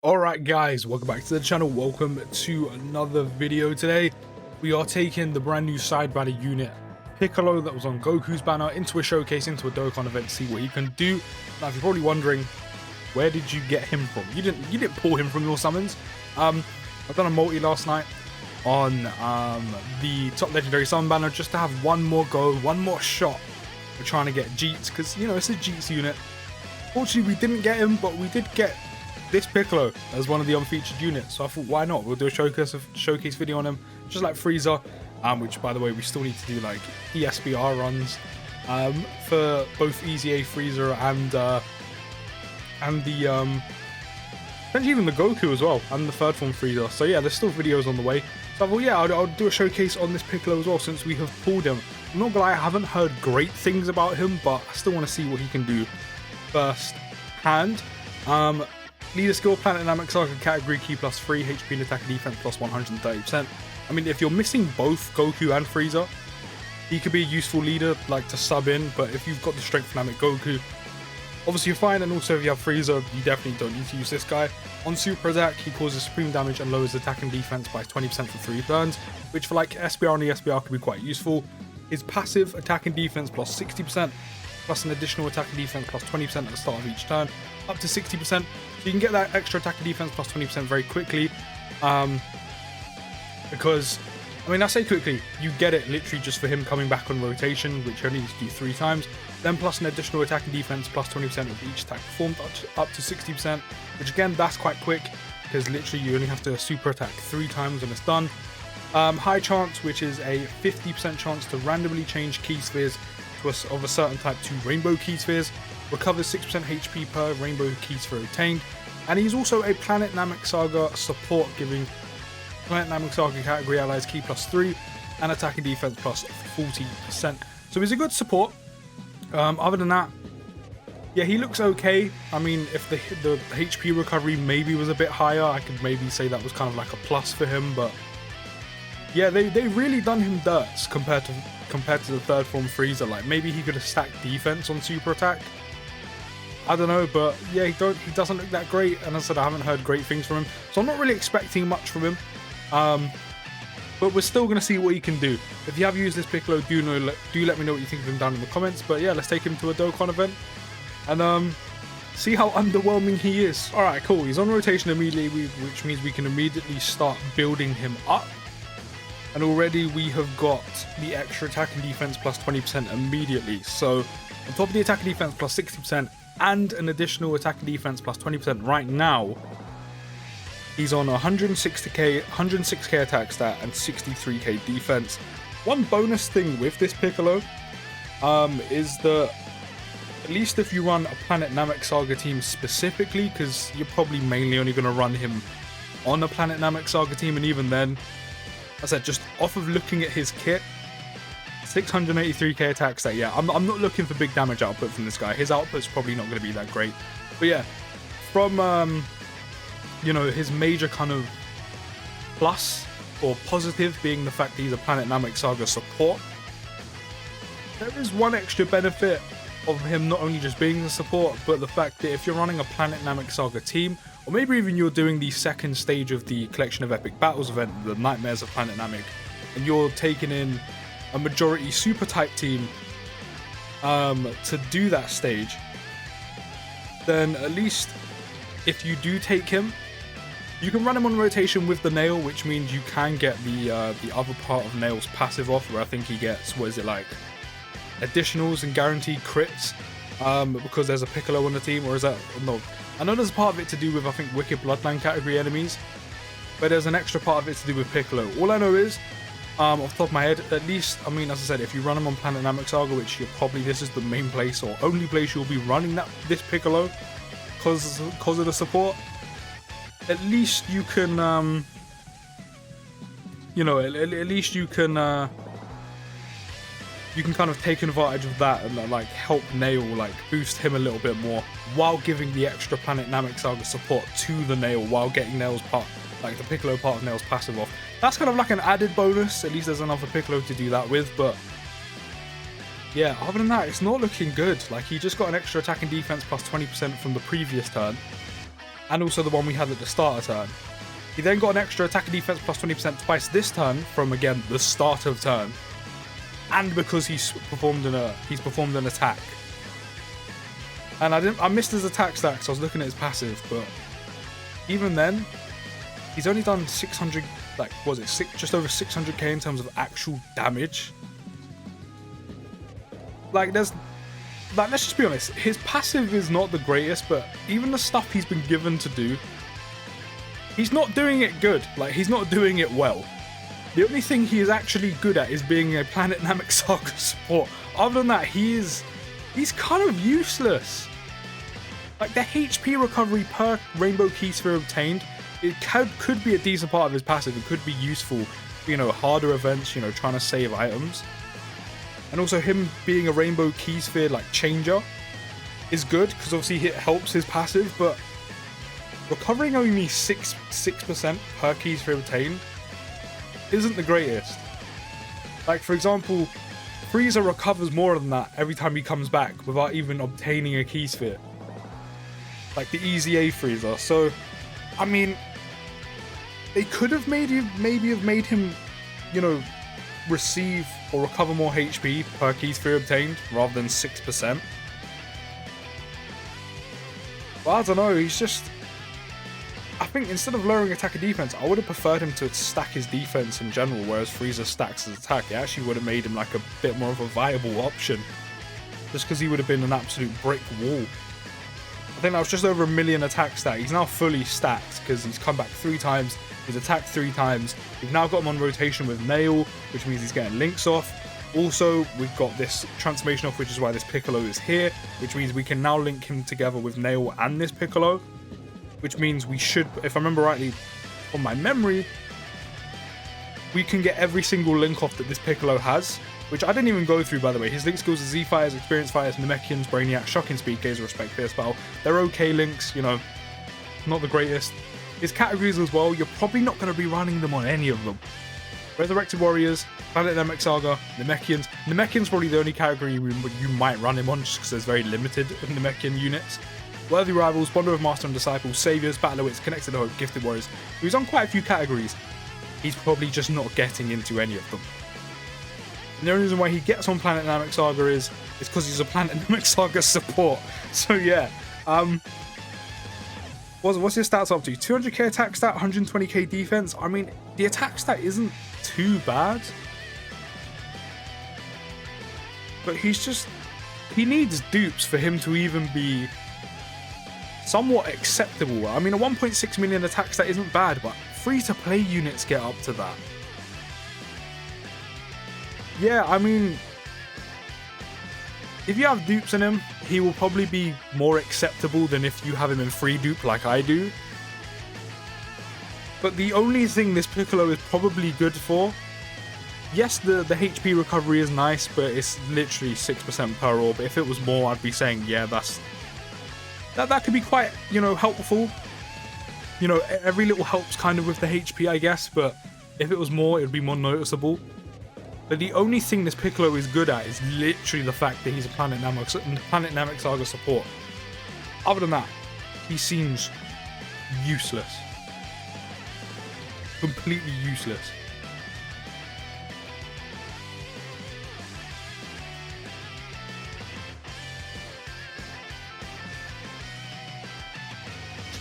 Alright guys, welcome back to the channel, welcome to another video. Today we are taking the brand new side banner unit Piccolo that was on Goku's banner into a showcase, into a Dokkan event to see what he can do. Now if you're probably wondering, where did you get him from? You didn't pull him from your summons. I've done a multi last night on the top legendary summon banner just to have one more go, one more shot for trying to get Jeets, because you know it's a Jeets unit. Fortunately we didn't get him, but we did get this Piccolo as one of the unfeatured units, so I thought why not, we'll do a showcase video on him, just like FRIEZA, which by the way we still need to do like ESBR runs for both EZA FRIEZA and the potentially even the Goku as well, and the third form FRIEZA. So yeah, there's still videos on the way. So I thought yeah, I'll do a showcase on this Piccolo as well, since we have pulled him. I'm not gonna lie, I haven't heard great things about him, but I still want to see what he can do first hand. Leader skill, Planet Dynamic Saga category, key +3, HP and attack and defense +130%. I mean, if you're missing both Goku and FRIEZA, he could be a useful leader, like to sub in, but if you've got the strength dynamic Goku, obviously you're fine, and also if you have FRIEZA, you definitely don't need to use this guy. On super attack, he causes supreme damage and lowers attack and defense by 20% for 3 turns, which for like SBR and ESBR could be quite useful. His passive, attack and defense +60%, plus an additional attack and defense +20% at the start of each turn, up to 60%. So you can get that extra attack and defense +20% very quickly. Because, I mean, I say quickly, you get it literally just for him coming back on rotation, which you only need to do 3 times. Then plus an additional attack and defense +20% with each attack performed, up to 60%, which again, that's quite quick, because literally you only have to super attack 3 times when it's done. High chance, which is a 50% chance to randomly change key spheres of a certain type to rainbow key spheres, recovers 6% HP per rainbow key sphere obtained, and he's also a Planet Namek Saga support, giving Planet Namek Saga category allies key +3 and attack and defense +40%. So he's a good support. Other than that, yeah, he looks okay. I mean, if the HP recovery maybe was a bit higher, I could maybe say that was kind of like a plus for him, but yeah, they really done him dirts compared to the third form FRIEZA. Like, maybe he could have stacked defense on super attack, I don't know, but yeah, he doesn't look that great, and as I said, I haven't heard great things from him, so I'm not really expecting much from him. But we're still gonna see what he can do. If you have used this Piccolo, do let me know what you think of him down in the comments. But yeah, let's take him to a Dokkan event and see how underwhelming he is. All right, cool. He's on rotation immediately, which means we can immediately start building him up. And already we have got the extra attack and defense +20% immediately. So on top of the attack and defense +60% and an additional attack and defense +20% right now, he's on 106k attack stat and 63k defense. One bonus thing with this Piccolo is that at least if you run a Planet Namek Saga team specifically, because you're probably mainly only going to run him on a Planet Namek Saga team, and even then, as I said, just off of looking at his kit, 683k attack stat. Yeah, I'm not looking for big damage output from this guy. His output's probably not going to be that great. But yeah, from you know, his major kind of plus or positive being the fact that he's a Planet Namek Saga support, there is one extra benefit of him not only just being the support, but the fact that if you're running a Planet Namek Saga team, or maybe even you're doing the second stage of the Collection of Epic Battles event, the Nightmares of Planet Namek, and you're taking in a majority super type team to do that stage, then at least if you do take him, you can run him on rotation with the Nail, which means you can get the other part of Nail's passive off, where I think he gets, what is it, like additionals and guaranteed crits because there's a Piccolo on the team, or is that, no, I know there's a part of it to do with, I think, Wicked Bloodline category enemies, but there's an extra part of it to do with Piccolo. All I know is, off the top of my head, at least, I mean, as I said, if you run him on Planet Namek Saga, which you're probably, this is the main place or only place you'll be running this Piccolo because of the support, at least you can, you know, at least you can kind of take advantage of that and like help Nail, like boost him a little bit more, while giving the extra Planet Namek Saga support to the Nail, while getting Nail's part, like the Piccolo part of Nail's passive off. That's kind of like an added bonus. At least there's another Piccolo to do that with. But yeah, other than that, it's not looking good. Like, he just got an extra attack and defense +20% from the previous turn, and also the one we had at the start of turn. He then got an extra attack and defense plus 20% twice this turn from, again, the start of turn. And because he's performed an attack. And I missed his attack stat because I was looking at his passive, but even then, he's only done 600, like, was it just over 600k in terms of actual damage? Like, let's just be honest, his passive is not the greatest, but even the stuff he's been given to do, he's not doing it good. Like, he's not doing it well. The only thing he is actually good at is being a Planet Namek Saga support. Other than that, he's kind of useless. Like, the HP recovery per Rainbow Key Sphere obtained, it could be a decent part of his passive. It could be useful, you know, harder events, you know, trying to save items. And also him being a Rainbow Key Sphere, like, changer is good, because obviously it helps his passive, but recovering only 6% per Key Sphere obtained isn't the greatest. Like, for example, FRIEZA recovers more than that every time he comes back without even obtaining a Key Sphere. Like the Easy A FRIEZA. So, I mean, they could have maybe have made him, you know, receive or recover more HP per Key Sphere obtained rather than 6%. But I don't know, he's just... I think instead of lowering attack and defense, I would have preferred him to stack his defense in general, whereas FRIEZA stacks his attack. It actually would have made him like a bit more of a viable option, just because he would have been an absolute brick wall. I think that was just over 1 million attack stat. He's now fully stacked because he's come back 3 times, he's attacked 3 times. We've now got him on rotation with Nail, which means he's getting links off. Also, we've got this transformation off, which is why this Piccolo is here, which means we can now link him together with Nail and this Piccolo. Which means we should, if I remember rightly from my memory, we can get every single link off that this Piccolo has, which I didn't even go through, by the way. His link skills are Z-Fighters, Experienced Fighters, Namekians, Brainiac, Shocking Speed, Gaze, Respect, Fierce Battle. They're okay links, you know, not the greatest. His categories as well, you're probably not going to be running them on any of them. Resurrected Warriors, Planet Namek Saga, Namekians. Namekians probably the only category you might run him on, just because there's very limited Namekian units. Worthy Rivals, Bonder of Master and Disciple, Saviors, Battle of Wits, Connected Hope, Gifted Warriors. He's on quite a few categories. He's probably just not getting into any of them. And the only reason why he gets on Planet Namek Saga is because he's a Planet Namek Saga support. So yeah, what's his stats up to? 200k attack stat, 120k defense. I mean, the attack stat isn't too bad, but he needs dupes for him to even be somewhat acceptable. I mean, a 1.6 million attack stat isn't bad, but free-to-play units get up to that. Yeah, I mean, if you have dupes in him, he will probably be more acceptable than if you have him in free dupe like I do. But the only thing this Piccolo is probably good for, yes, the HP recovery is nice, but it's literally 6% per orb. If it was more, I'd be saying, yeah, that could be quite, you know, helpful. You know, every little helps kind of with the HP, I guess, but if it was more, it would be more noticeable. But the only thing this Piccolo is good at is literally the fact that he's a Planet Namek Saga support. Other than that, he seems useless. Completely useless.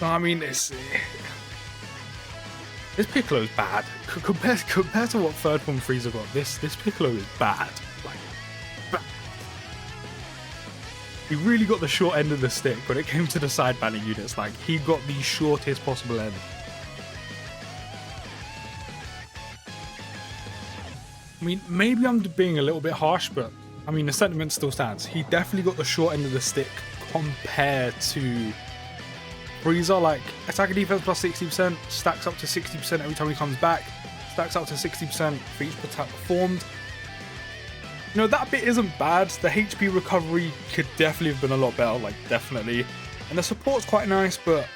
No, I mean, this Piccolo's bad. Compared to what third form FRIEZA got, this Piccolo is bad. Like, bad. He really got the short end of the stick when it came to the side banning units. Like, he got the shortest possible end. I mean, maybe I'm being a little bit harsh, but I mean, the sentiment still stands. He definitely got the short end of the stick compared to FRIEZA. Like, attack and defense plus 60%, stacks up to 60% every time he comes back, stacks up to 60% for each attack performed. You know, that bit isn't bad. The HP recovery could definitely have been a lot better, like, definitely. And the support's quite nice, but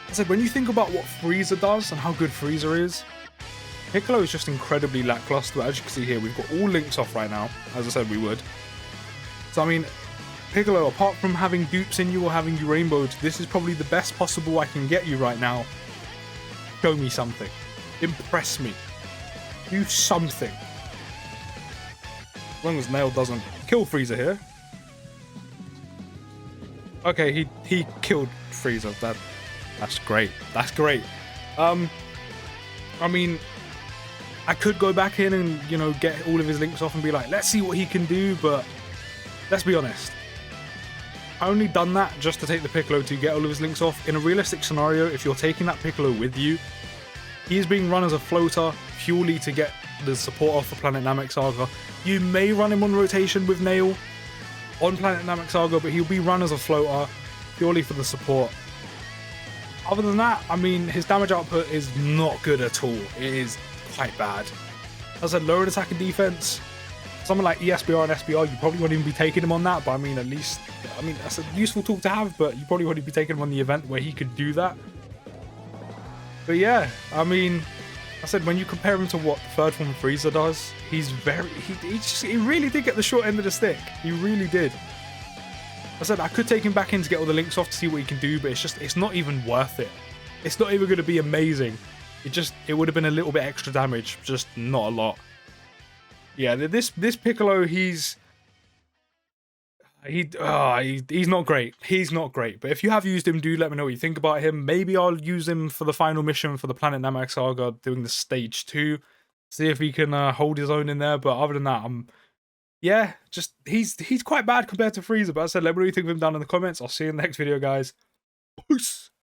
as I said, when you think about what FRIEZA does and how good FRIEZA is, Piccolo is just incredibly lackluster. As you can see here, we've got all links off right now, as I said we would. So, I mean, Piccolo, apart from having dupes in you or having you rainbowed, this is probably the best possible I can get you right now. Show me something. Impress me. Do something. As long as Nail doesn't kill Frieza here. Okay, he killed Frieza. That's great. That's great. I mean, I could go back in and, you know, get all of his links off and be like, let's see what he can do, but let's be honest. I only done that just to take the Piccolo to get all of his links off. In a realistic scenario, if you're taking that Piccolo with you, he is being run as a floater purely to get the support off for Planet Namek Saga. You may run him on rotation with Nail on Planet Namek Saga, but he'll be run as a floater purely for the support. Other than that, I mean, his damage output is not good at all. It is quite bad. As I said, lowered attack and defense. Someone like ESBR and SBR, you probably wouldn't even be taking him on that, but I mean, at least, I mean, that's a useful tool to have, but you probably wouldn't be taking him on the event where he could do that. But yeah, I mean, I said, when you compare him to what the third form of Frieza does, he's very, he really did get the short end of the stick. He really did. I said, I could take him back in to get all the links off to see what he can do, but it's not even worth it. It's not even going to be amazing. It would have been a little bit extra damage, just not a lot. Yeah, this Piccolo, he's not great. He's not great. But if you have used him, do let me know what you think about him. Maybe I'll use him for the final mission for the Planet Namek Saga, doing the stage 2. See if he can hold his own in there. But other than that, yeah, just he's quite bad compared to Frieza. But as I said, let me know what you think of him down in the comments. I'll see you in the next video, guys. Peace.